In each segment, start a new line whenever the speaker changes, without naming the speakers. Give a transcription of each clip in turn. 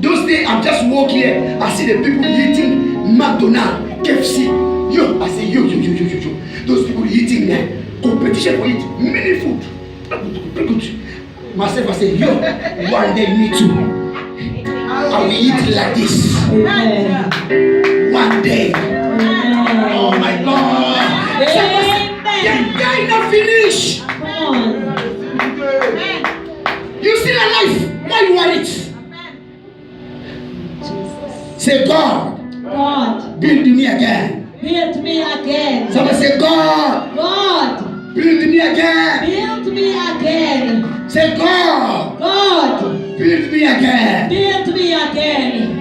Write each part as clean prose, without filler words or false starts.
those days I'm just walking here. I see the people eating McDonald's, KFC. Yo, I say yo. Those people eating there, competition for it, many food. Myself, I say yo, one day me too. I will eat like this. One day. Oh my God. The guy not finish. You still alive. Why you want it? Say God. Build me again.
Build me again.
Somebody say God. Build me again.
Build me again.
Say God. Build me again.
Build me again.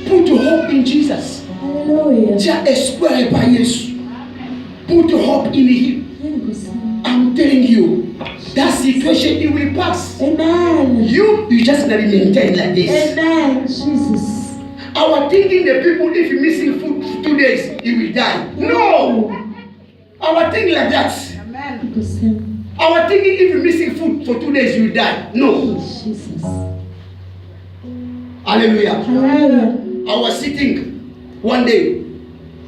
Put your hope in Jesus.
Hallelujah.
Just espere by Jesus. Put your hope in Him. I'm telling you, that situation it will pass.
Amen.
You just gotta maintain like this.
Amen. Jesus.
Our thinking the people if you missing food for 2 days, he will die. No. Our thinking like that.
Amen.
Our thinking if you missing food for 2 days, you will die. No.
Jesus.
Hallelujah.
Hallelujah.
I was sitting one day.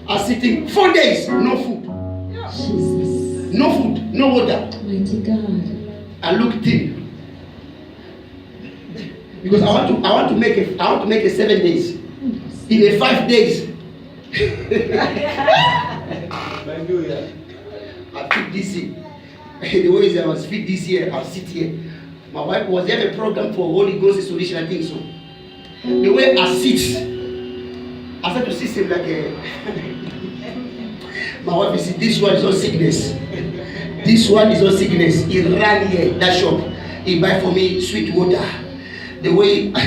I was sitting 4 days, no food.
Jesus.
No food, no water.
Mighty God.
I looked thin. Because I want to make it 7 days. In a 5 days. I fit this year. The way I was fit this year, I'll sit here. My wife was there a program for Holy Ghost solution, I think so. The way I sit, I start to see him like a my wife is this one is all sickness. This one is all sickness. He ran here, that shop. He buy for me sweet water. The way I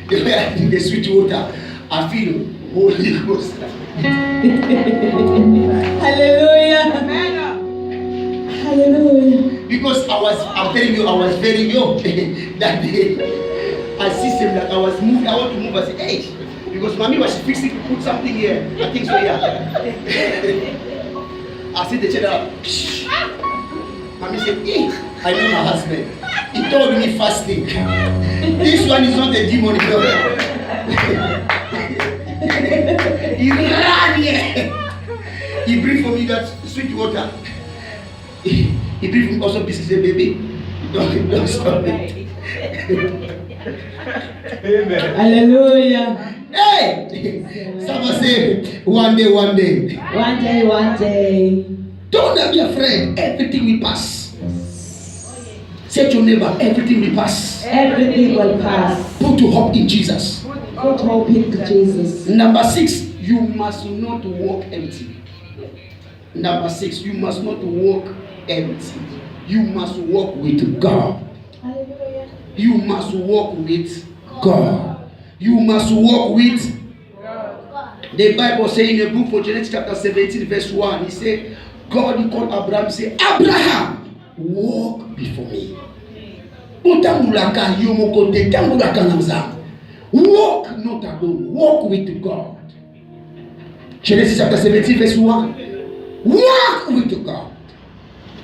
drink the sweet water, I feel Holy Ghost.
Hallelujah. Hallelujah.
Because I'm telling you, I was very young that day. I see him like I was moving. I want to move. I said, hey, because mommy was fixing to put something here. I think so, yeah. I see the chair. Mommy said, hey, I know my husband. He told me fasting. This one is not a demon. He ran here. He bring for me that sweet water. He bring me also biscuits. Say, baby, don't stop it.
Amen.
Hallelujah.
Hey! Someone say, one day.
One day.
Don't be afraid. Everything will pass. Say to your neighbor, everything will pass.
Everything will pass.
Put your hope in Jesus.
Put hope in Jesus.
Number 6, you must not walk empty. Number 6, you must not walk empty. You must walk with God.
Hallelujah.
You must walk with God. You must walk with the Bible saying in the book of Genesis chapter 17 verse 1, he said, God he called Abraham, he said, Abraham, walk before me. Walk not alone, walk with God. Genesis chapter 17 verse 1. Walk with God.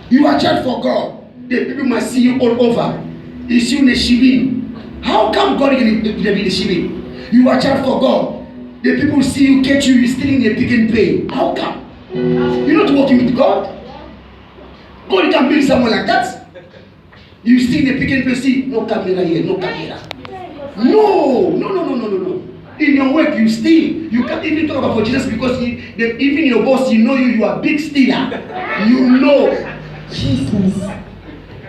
You are child for God. The people must see you all over. You see in the Shibin. How come God will be the Shibin? You are child for God. The people see you, catch you stealing the Pick n Pay. How come? You're not working with God. God can build someone like that. You steal the Pick n Pay, see, no camera here, no camera. No. In your work, you steal. You can't even talk about Jesus because even your boss, you know you are a big stealer. You know.
Jesus.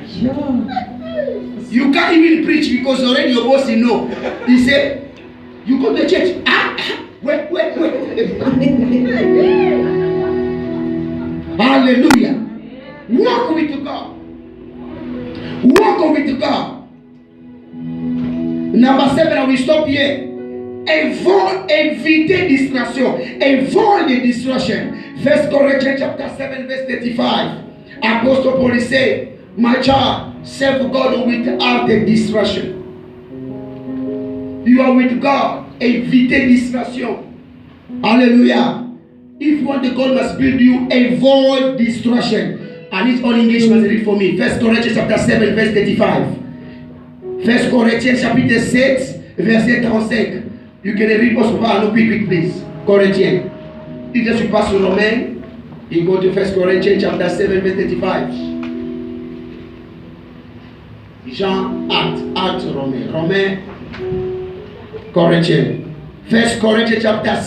Yeah.
You can't even preach because already your boss, you know. He said, you go to the church. Wait. Hallelujah. Walk with God. Walk with God. Number 7, I will stop here. Éviter distraction. Avoid the distraction. 1 Corinthians chapter 7 verse 35. Apostle Paul said, my child, serve God without the distraction. You are with God. Éviter distraction. Hallelujah. If you want the God must build you, avoid distraction. And it's all English must read for me. 1 Corinthians chapter 7 verse 35. 1 Corinthians chapitre 7, verset 35. You can read us about quick, please. Corinthians. If je suis pas sur Romain, you go to 1 Corinthians chapter 7, verse 35. Jean, Acte, Romain, Corinthians. 1 Corinthians chapter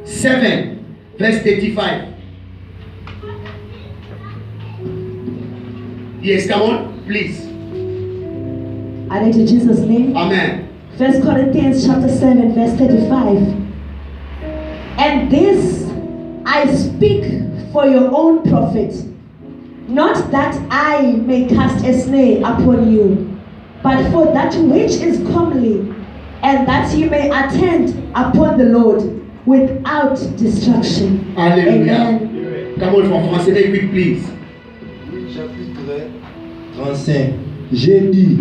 7, verse 35. Yes, come on, please.
I read in Jesus' name.
Amen.
1 Corinthians chapter 7, verse 35. And this I speak for your own profit, not that I may cast a snare upon you, but for that which is comely, and that you may attend upon the Lord without distraction.
Alléluia.
Amen.
Come on, from français, very quick, please.
Chapitre 35. J'ai dit,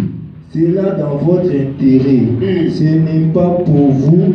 c'est là dans votre intérêt. Ce n'est pas pour vous